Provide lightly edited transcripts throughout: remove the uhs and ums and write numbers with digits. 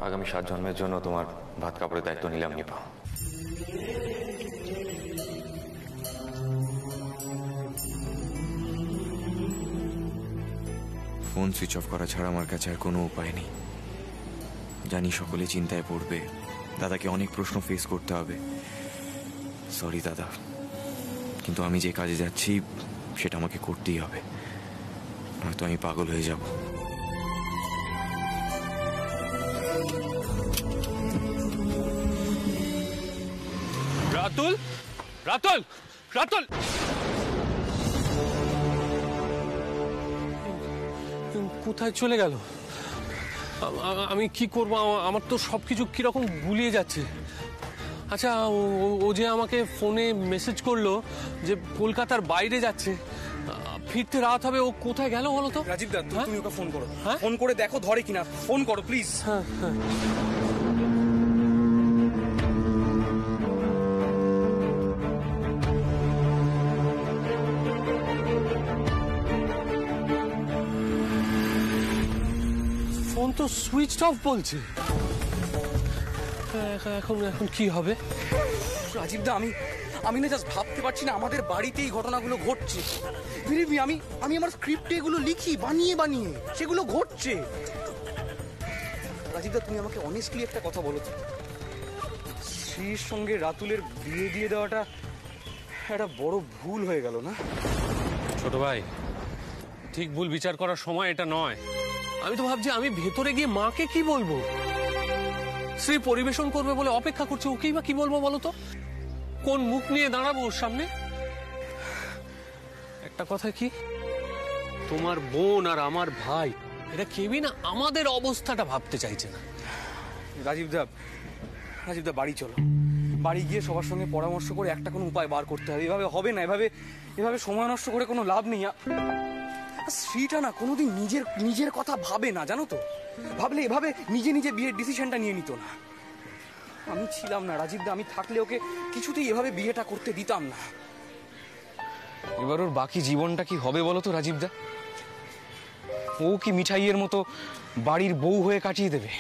আগামী 7 জন্মের জন্য তোমার ভাত কাপড়ের দায়িত্ব নিলাম নিপা। ফোন সুইচ অফ করা ছাড়া আমার কাছে আর কোনো উপায় নেই। জানি সকলে চিন্তায় পড়বে, দাদাকে অনেক প্রশ্ন ফেস করতে হবে। সরি দাদা, কিন্তু আমি যে কাজে যাচ্ছি সেটা আমাকে করতেই হবে, নয়তো আমি পাগল হয়ে যাব। রাতুল, রাতুল, রাতুল! কোথায় চলে গেল? আমি কি করবো? আমার তো সবকিছু কিরকম গুলিয়ে যাচ্ছে। আচ্ছা, ও যে আমাকে ফোনে মেসেজ করলো যে কলকাতার বাইরে যাচ্ছে, ফিরতে রাত হবে, ও কোথায় গেল বলো তো? রাজীব দা, তুমি ওকে ফোন করো। ফোন করে দেখো ধরে কিনা, ফোন করো প্লিজ। হ্যাঁ হ্যাঁ। ফোন তো সুইচ অফ বলছে। এখন কি হবে? রাজীব দা, আমি না জাস্ট ভাবতে পারছি না আমাদের বাড়িতে এই ঘটনাগুলো ঘটছে। আমি আমার স্ক্রিপ্টে এগুলো লিখি বানিয়ে বানিয়ে, সেগুলো ঘটছে। রাজীব দা, তুমি আমাকে অনেস্টলি একটা কথা বলো তো, শ্রীর সঙ্গে রাতুলের বিয়ে দিয়ে দেওয়াটা একটা বড় ভুল হয়ে গেল না? ছোট ভাই, ঠিক ভুল বিচার করার সময় এটা নয়। আমি তো ভাবছি আমি ভেতরে গিয়ে মাকে কি বলবো। শ্রী পরিবেশন করবে বলে অপেক্ষা করছে, ওকেই বা কি বলবো বলো তো? কোন মুখ নিয়ে দাঁড়াবো ওর সামনে? একটা কথা কি, তোমার বোন আর আমার ভাই এটা কেউই না আমাদের অবস্থাটা ভাবতে চাইছে না। রাজীব দা, বাড়ি চলো। বাড়ি গিয়ে সবার সঙ্গে পরামর্শ করে একটা কোনো উপায় বার করতে হবে। এভাবে হবে না, এভাবে সময় নষ্ট করে কোনো লাভ নেই। শ্রীটা না কোনোদিন নিজের কথা ভাবে না, জানো তো? ভাবলে এভাবে নিজে বিয়ের ডিসিশনটা নিয়ে নিত না। আমি ছিলাম না রাজীব দা, আমি থাকলে ওকে কিছুতেই এভাবে বিয়েটা করতে দিতাম না। এবার ওর বাকি জীবনটা কি হবে বলো তো রাজীব দা? ও কি মিঠাইয়ের মতো বাড়ির বউ হয়ে কাটিয়ে দেবে?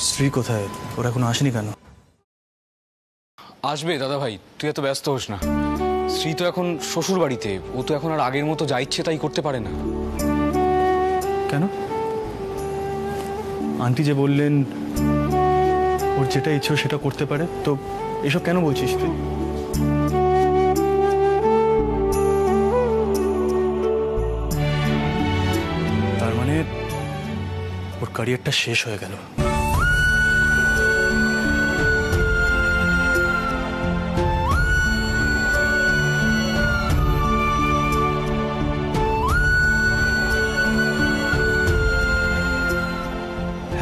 শ্রী কোথায়? ওরা এখনো আসেনি কেন? আসবে দাদা ভাই, তুই এত ব্যস্ত হোস না। শ্রী তো এখন শ্বশুর বাড়িতে, ও তো এখন আর আগের মতো যা ইচ্ছে তাই করতে পারে না। কেন? আন্টি যে বললেন ওর যেটা ইচ্ছে সেটা করতে পারে, তো এসব কেন বলছিস তুই? তার মানে ওর ক্যারিয়ারটা শেষ হয়ে গেল।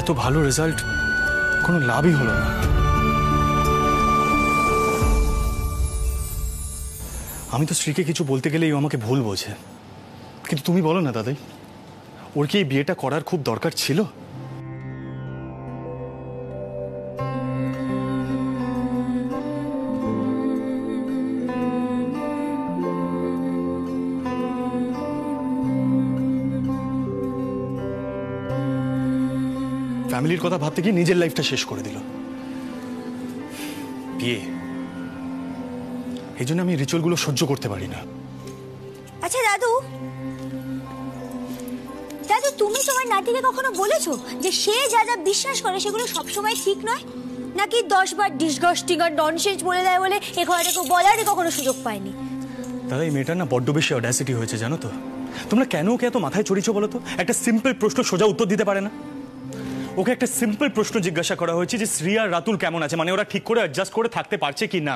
এত ভালো রেজাল্ট কোনো লাভই হলো না। আমি তো স্ত্রীকে কিছু বলতে গেলেই ও আমাকে ভুল বোঝে, কিন্তু তুমি বলো না দাদাই, ওর কি এই বিয়েটা করার খুব দরকার ছিল? ফ্যামিলির কথা ভাবতে গিয়ে নিজের লাইফটা শেষ করে দিল। বিয়ে, এই জন্য আমি রিচুয়ালগুলো সহ্য করতে পারি না। আচ্ছা দাদু, দাদু তুমি তোমার নাতিকে কখনো বলেছো যে সে যা যা বিশ্বাস করে সেগুলো সবসময় ঠিক নয়? নাকি 10 বার ডিসগাস্টিং আর ননসেন্স বলে দেয় বলে এ কথাটাকে বলারই কখনো সুযোগ পায়নি? দাদা এই মেয়েটার না বড্ড বেশি অডাসিটি হয়েছে জানো তো। তোমরা কেন ওকে এত মাথায় চড়িয়েছো বলো তো? একটা সিম্পল প্রশ্ন সোজা উত্তর দিতে পারে না। ওকে একটা সিম্পল প্রশ্ন জিজ্ঞাসা করা হয়েছে যে শ্রী আর রাতুল কেমন আছে, মানে ওরা ঠিক করে অ্যাডজাস্ট করে থাকতে পারছে কি না।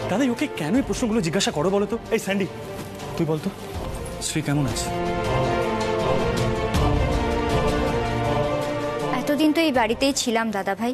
দাদা ওকে কেন এই প্রশ্নগুলো জিজ্ঞাসা করো বলো তো? এই স্যান্ডি তুই বলতো শ্রী কেমন আছে? এতদিন তো এই বাড়িতেই ছিলাম দাদা ভাই,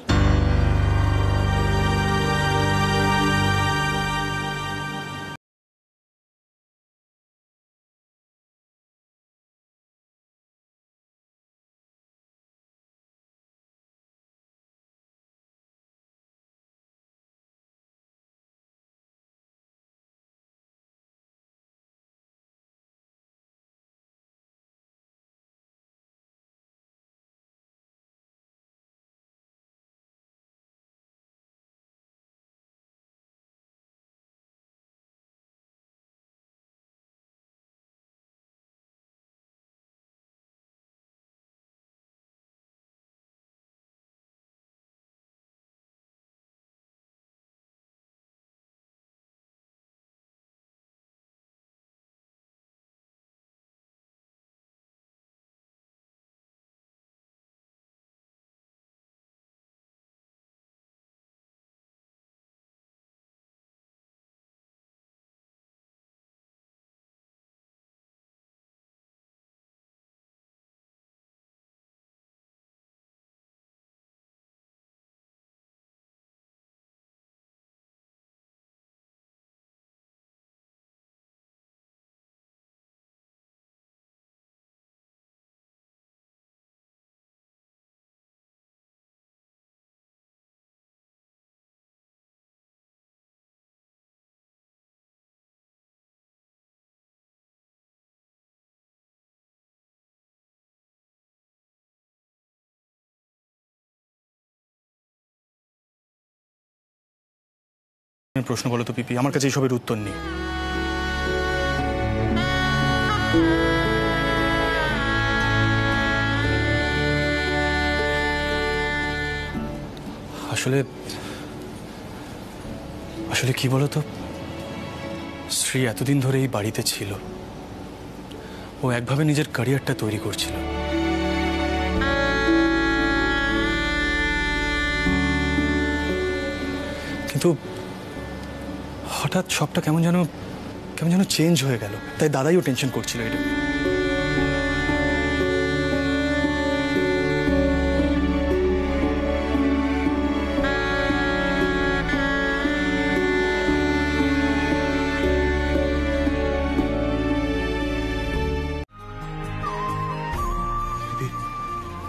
প্রশ্ন বলো তো পিপি, আমার কাছে এইসবের উত্তর নেই। আসলে আসলে কি বলতো, শ্রী এতদিন ধরে এই বাড়িতে ছিল, ও একভাবে নিজের ক্যারিয়ারটা তৈরি করছিল। কিন্তু হঠাৎ সবটা কেমন যেন চেঞ্জ হয়ে গেল, তাই দাদাইও টেনশন করছিল এটা।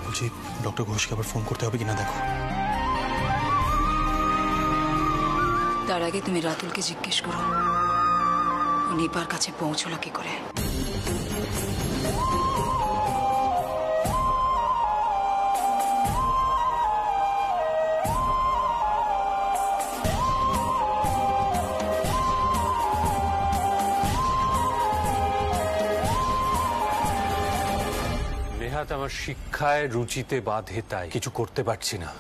বলছি ডক্টর ঘোষকে আবার ফোন করতে হবে কিনা দেখো। তার আগে তুমি রাতুলকে জিজ্ঞেস করো ও নিপার কাছে পৌঁছলো কি করে। নেহাত আমার শিক্ষায় রুচিতে বাধে, তাই কিছু করতে পারছি না।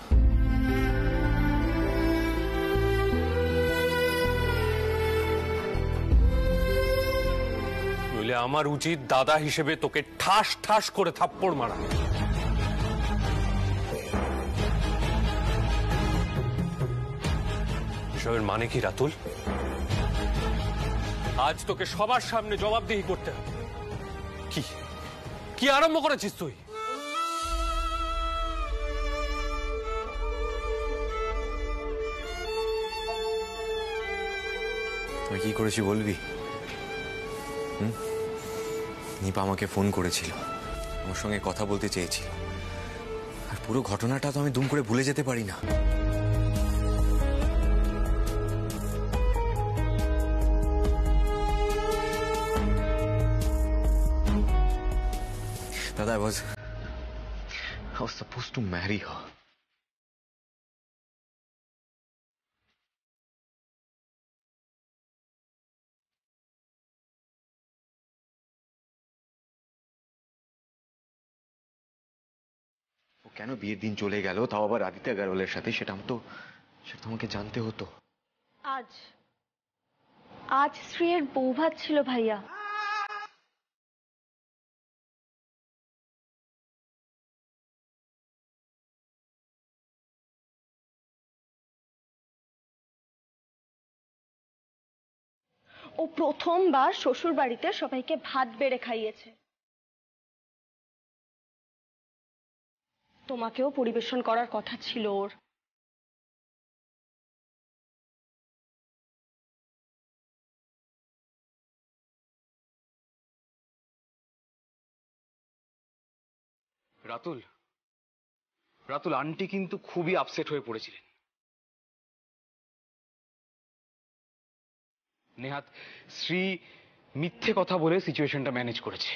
আমার উচিত দাদা হিসেবে তোকে ঠাস ঠাস করে থাপ্পড় মারা। এসবের মানে কি রাতুল? আজ তোকে সবার সামনে জবাবদিহি করতে হবে। কি কি আরম্ভ করেছিস তুই? আমি কি করেছি বলবি? নিপা আমাকে ফোন করেছিল, আমার সঙ্গে কথা বলতে চেয়েছিল, আর পুরো ঘটনাটা তো আমি দুম করে ভুলে যেতে পারি না। দাদা, I was supposed to marry her. ও কেন বিয়ের দিন চলে গেল, তাও আবার আদিত্য আগরওয়ালের সাথে, সেটা আমাকে জানতে হতো। আজ আজ শ্রীয়ের বৌভাত ছিল ভাইয়া। ও প্রথমবার শ্বশুর বাড়িতে সবাইকে ভাত বেড়ে খাইয়েছে। তোমাকেও পরিবেশন করার কথা ছিল ওর। রাতুল, রাতুল আন্টি কিন্তু খুবই আপসেট হয়ে পড়েছিলেন। নেহাত শ্রী মিথ্যে কথা বলে সিচুয়েশনটা ম্যানেজ করেছে।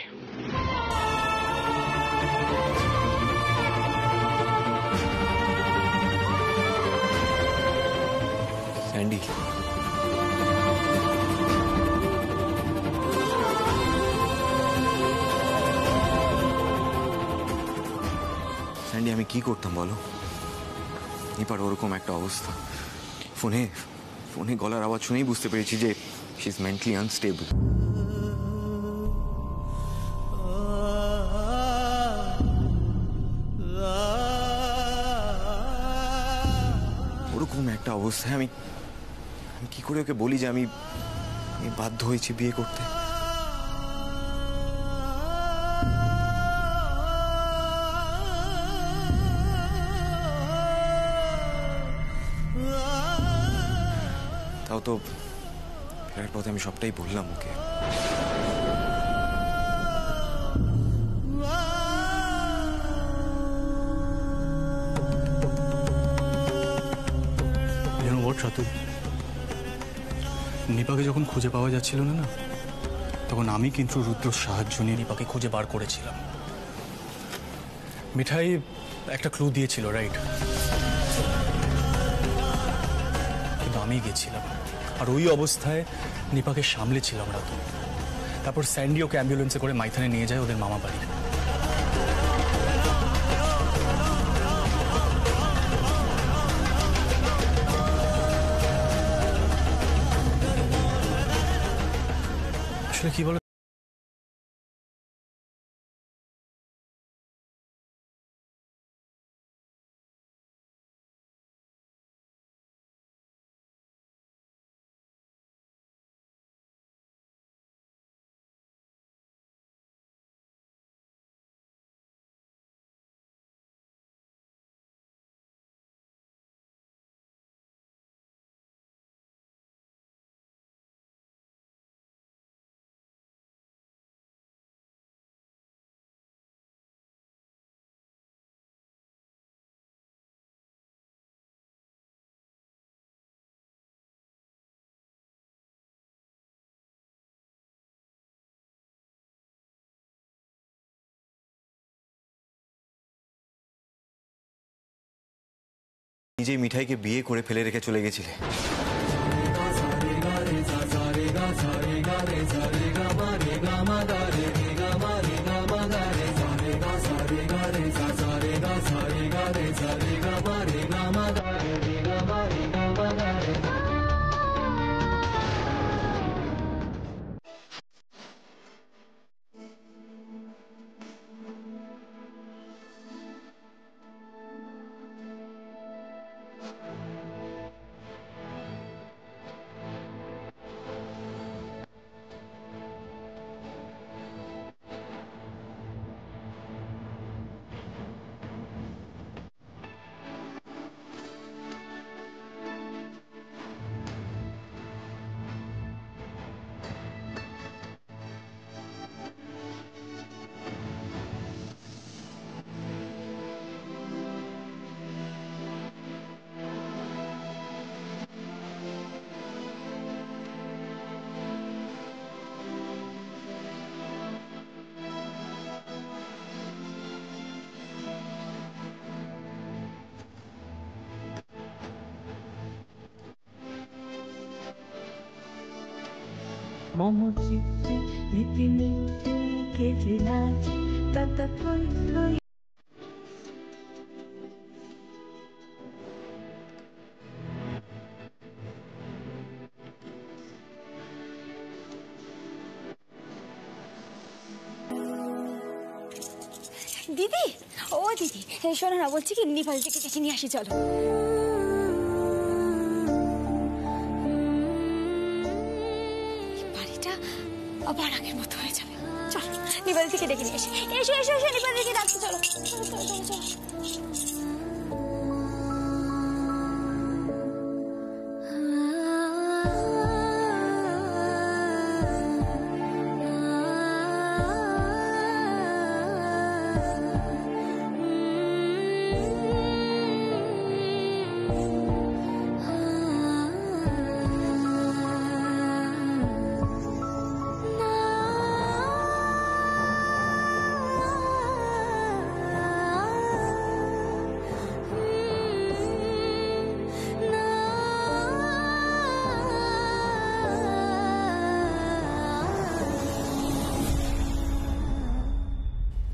স্যান্ডি, স্যান্ডি, আমি কি করতাম বলো? এবার ওরকম একটা অবস্থা, ফোনে গলার আওয়াজ শুনেই বুঝতে পেরেছি যে শি ইজ মেন্টালি আনস্টেবল। ওরকম একটা অবস্থায় আমি কি করে ওকে বলি যে আমি বাধ্য হয়েছি বিয়ে করতে? তাও তো ফেরার পথে আমি সবটাই বললাম ওকে। রাতুল, নিপাকে যখন খুঁজে পাওয়া যাচ্ছিল না, তখন আমি কিন্তু রুদ্রর সাহায্য নিয়ে নিপাকে খুঁজে বার করেছিলাম। মিঠাই একটা ক্লু দিয়েছিল, রাইট? কিন্তু আমি গেছিলাম, আর ওই অবস্থায় নিপাকে সামলেছিলাম রাতুল। তারপর স্যান্ডি ওকে অ্যাম্বুলেন্সে করে মাইথানে নিয়ে যায় ওদের মামা বাড়ি। আসলে কি বলো, নিজেই মিঠাইকে বিয়ে করে ফেলে রেখে চলে গেছিলে। মম চিত্তে নীতি নিত্যে কেটে নাচ তাতা থই থই। দিদি, ও দিদি, শোনো না, বলছি কি নিপাল থেকে ডেকে নিয়ে আসি, চলো। বাড়িটা আবার আগের মতো হয়ে যাবে, চলো নিপাল থেকে ডেকে নিয়ে আসি। এসো এসো এসো, নিপাল থেকে ডাকছি, চলো চলো চলো চলো চলো।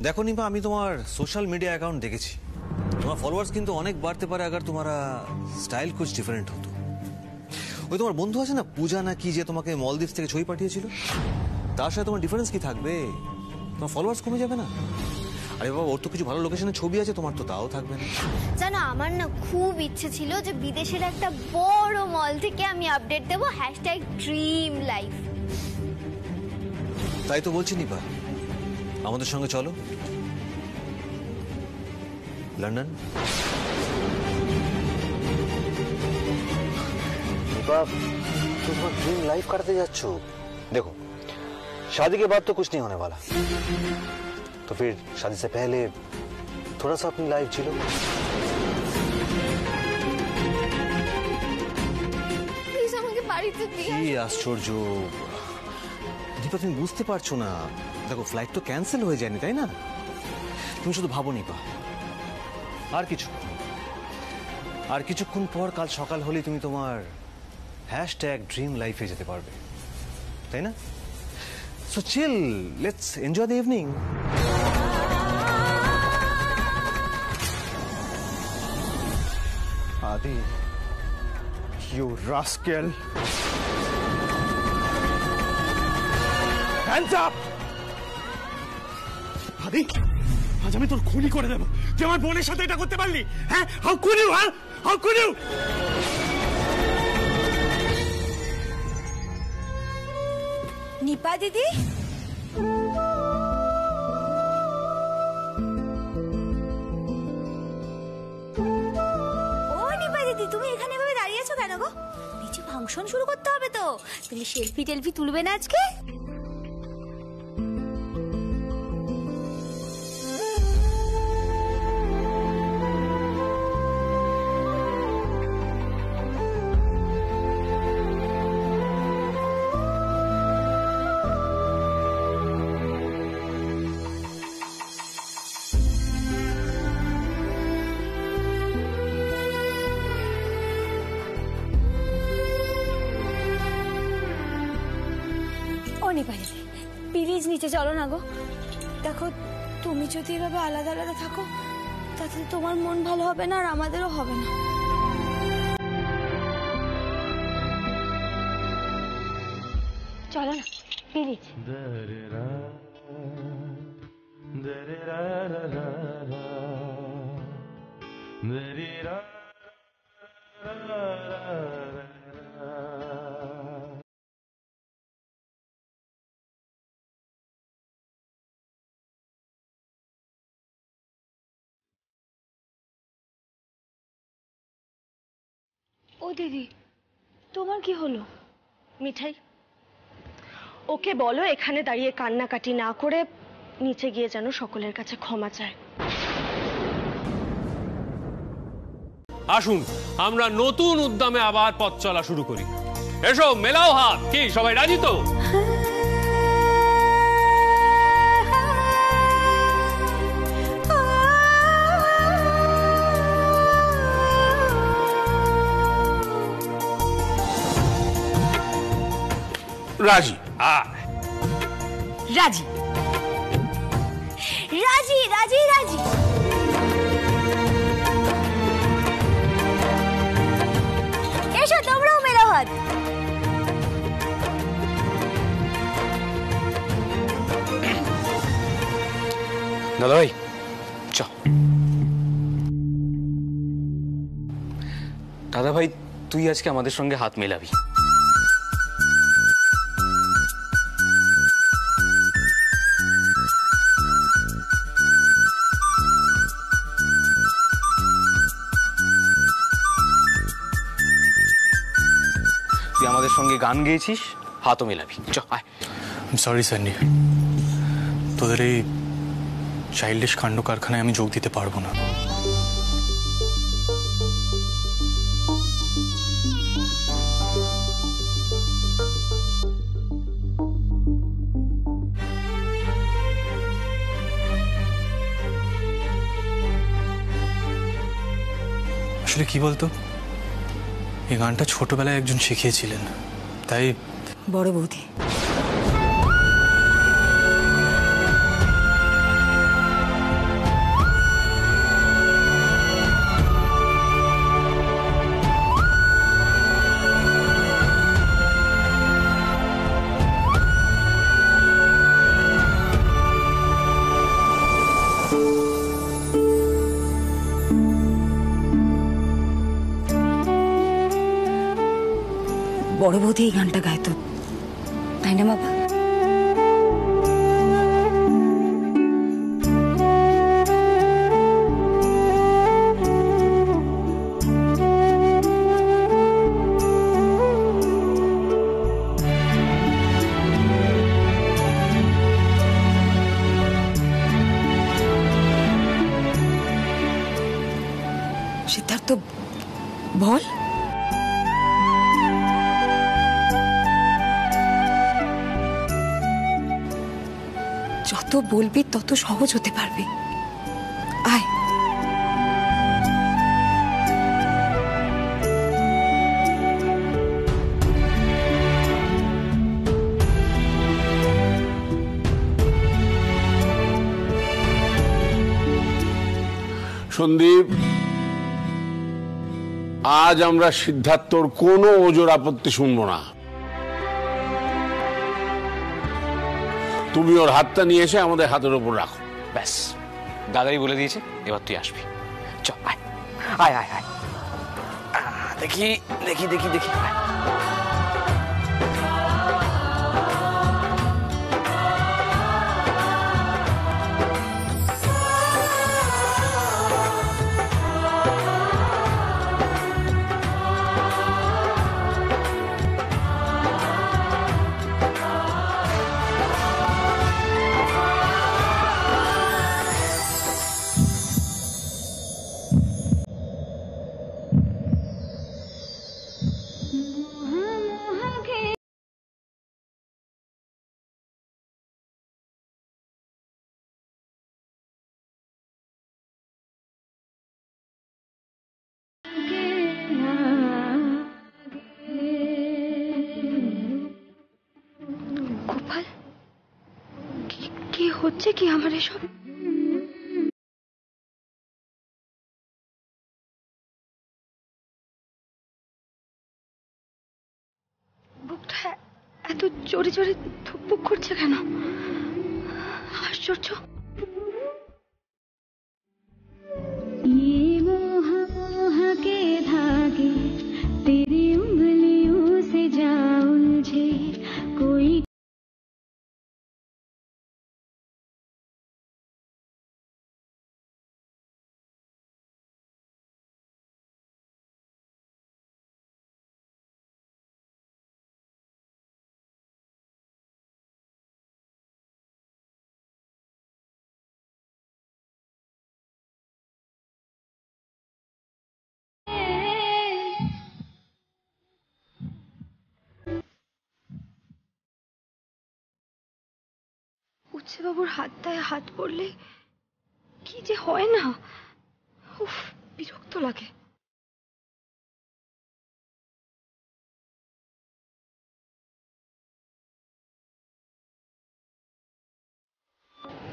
देखो निपा আমি তোমার সোশ্যাল মিডিয়া অ্যাকাউন্ট দেখেছি তোমার ফলোয়ার্স কিন্তু অনেক বাড়তে পারে अगर तुम्हारा স্টাইল कुछ ডিফারেন্ট হতো ওই তোমার বন্ধু আছে না পূজা না কি যে তোমাকে মলদ্বীপ থেকে ছবি পাঠিয়েছিল তার সাথে তোমার ডিফারেন্স কি থাকবে তোমার ফলোয়ার্স কমে যাবে না আরে বাবা ওর তো কিছু ভালো লোকেশনে ছবি আছে তোমার তো তাও থাকবে না জানো আমার না খুব ইচ্ছে ছিল যে বিদেশের একটা বড় মল থেকে আমি আপডেট দেব #ড্রিম লাইফ তাই তো বলছি নিপা আমাদের সঙ্গে চলো लंदन निपा तुम ड्रीम लाइफ करते जाच्छो देखो शादी के बाद तो कुछ नहीं होने वाला तो फिर शादी से पहले थोड़ा सा अपनी लाइफ जिलो प्लीज আমাকে বাড়িতে দিয়ে কি আশ্চর্য দীপা তুমি বুঝতে পারছো না দেখো ফ্লাইট তো ক্যান্সেল হয়ে যায়নি তাই না তুমি শুধু ভাবো নিপা আর কিছুক্ষণ পর কাল সকাল হলে তুমি তোমার #ড্রিম লাইফে যেতে পারবে তাই না so chill let's enjoy the evening Adi you rascal hands up Adi আজ আমি তোর খুনি করে দেব তুই আমার বোনের সাথে এটা করতে পারলি হ্যাঁ how could you how could you Nipa দিদি ও নিপা দিদি তুমি এখানে এভাবে দাঁড়িয়ে আছো কেন গো নিচে ফাংশন শুরু করতে হবে তো তুমি সেলফি টেলফি তুলবে না আজকে প্লিজ নিচে চলো না গো দেখো তুমি যদি এভাবে আলাদা আলাদা থাকো তাতে তোমার মন ভালো হবে না আর আমাদেরও হবে না চলো না প্লিজ ও দিদি তোমার কি হলো মিঠাই ওকে বলো এখানে দাঁড়িয়ে কান্নাকাটি না করে নিচে গিয়ে যেন সকলের কাছে ক্ষমা চায় আসুন আমরা নতুন উদ্যমে আবার পথ চলা শুরু করি এসো মেলাও হাত কি সবাই রাজি তো রাজি রাজি রাজি রাজি রাজি। এসো তোমরাও মেলো হাত। দাদা ভাই চ। দাদা ভাই তুই আজকে আমাদের সঙ্গে হাত মেলাবি। তুই আমাদের সঙ্গে গান গেয়েছিস, হাতও মেলাবি। চ আয়। সরি সান্নি, তোদের এই চাইল্ডিশ কাণ্ড কারখানায় আমি যোগ দিতে পারবো না। আসলে কি বলতো, এই গানটা ছোটবেলায় একজন শিখিয়েছিলেন, তাই। বড় বৌদি, বড় বৌদি এই গানটা গাইতো, তাই না বাবা? সিদ্ধার্থ বল। যত বলবি তত সহজ হতে পারবি। আয়। সন্দীপ, আজ আমরা সিদ্ধার্থর কোনো ওজোর আপত্তি শুনবো না। তুমি ওর হাতটা নিয়ে এসে আমাদের হাতের ওপর রাখো। ব্যাস, দাদাই বলে দিয়েছে, এবার তুই আসবি। চ আয় আয় আয় আয়। দেখি দেখি দেখি দেখি। গোপাল, কি হচ্ছে কি আমার এসব? বুকটা এত জোরে জোরে ধুকপুক করছে কেন? আশ্চর্য। বাবুর হাতটায় হাত পড়লে কি যে হয় না, উফ, বিরক্ত লাগে।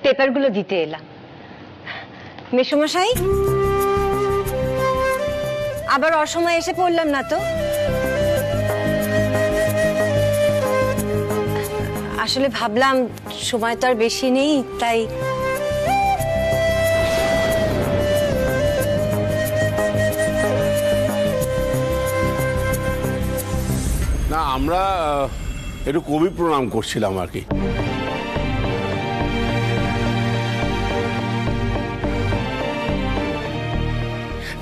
পেপারগুলো দিতে এলাম। মেসোমশাই, আবার অসময়ে এসে পড়লাম না তো? আসলে ভাবলাম সময় তো আর বেশি নেই, তাই। না, আমরা একটু কবি প্রণাম করছিলাম আর কি।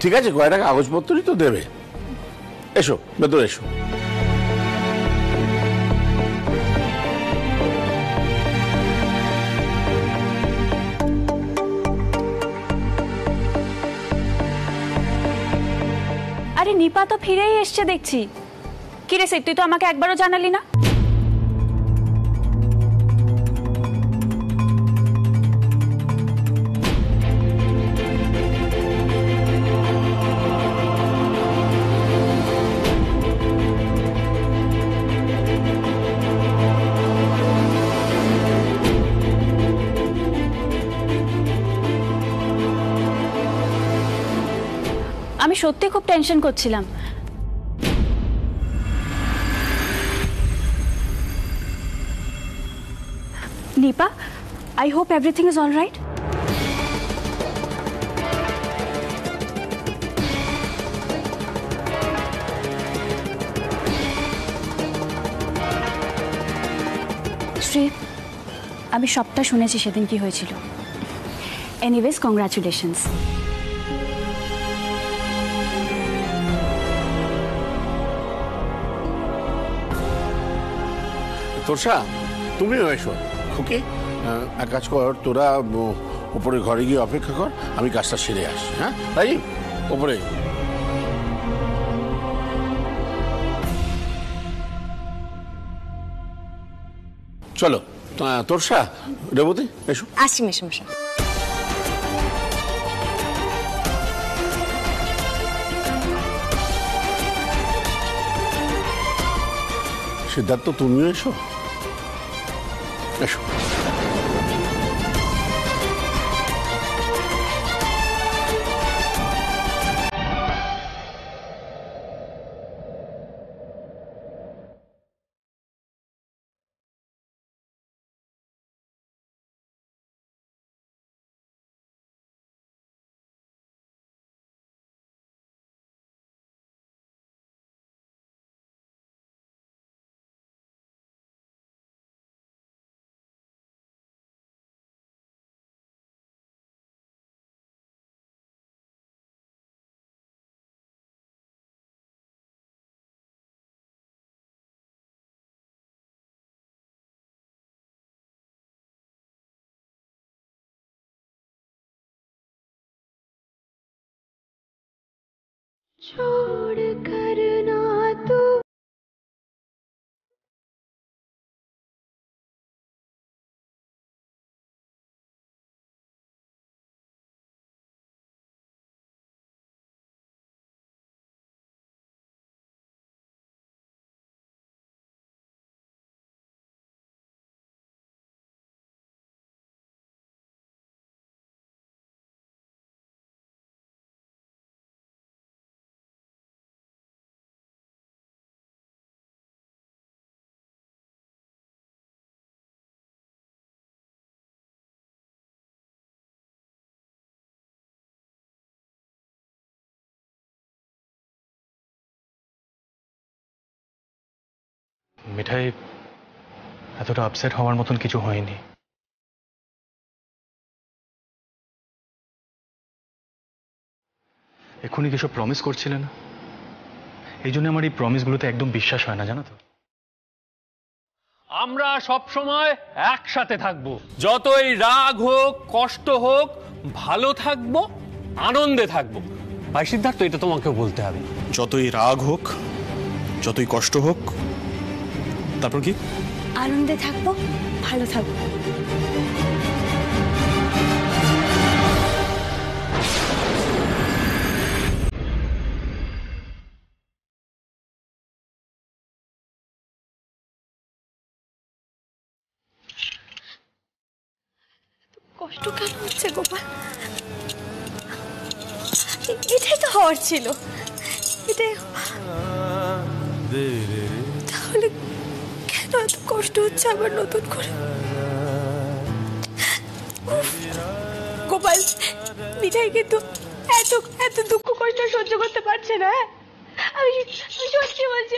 ঠিক আছে, কয়টা কাগজপত্রই তো দেবে। এসো, ভেতরে এসো। আরে নিপা তো ফিরেই এসছে দেখছি। কিরে সে, তুই তো আমাকে একবারও জানালি না। আমি সত্যি খুব টেনশন করছিলাম। Nipa, I hope everything is all right. Shri, আমি সবটা শুনেছি সেদিন কি হয়েছিল। Anyways, congratulations. তোরসা, তুমিও এসো। খুকি, এক কাজ কর, তোরা উপরে ঘরে গিয়ে অপেক্ষা কর, আমি কাজটা সেরে আসছি। হ্যাঁ তাই, উপরে। চলো, তোরসা, রেবতী, এসো। আসি মেসোমশাই। সিদ্ধার্থ, তুমিও এসো। এসো। छोड़ कर ना तू মিঠাই, এতটা আপসেট হওয়ার মতন কিছু হয়নি। এক্ষুনি কিছু প্রমিস করছিলে না, এই জন্য আমার এই প্রমিসগুলোতে একদম বিশ্বাস হয় না, জানো তো। আমরা সব সময় একসাথে থাকবো, যতই রাগ হোক, কষ্ট হোক, ভালো থাকবো, আনন্দে থাকবো। ভাই সিদ্ধার্থ, এটা তোমাকেও বলতে হবে। যতই রাগ হোক, যতই কষ্ট হোক, তারপর কি? আনন্দে থাকবো, ভালো থাকবো। কষ্ট কেন হচ্ছে গোপাল? এটাই তো হওয়ার ছিল, এটাই। তাহলে কেন এত কষ্ট হচ্ছে আবার নতুন করে? গোপাল, মিঠাই কিন্তু এত এত দুঃখ কষ্ট সহ্য করতে পারছে না। আমি সত্যি বলছি,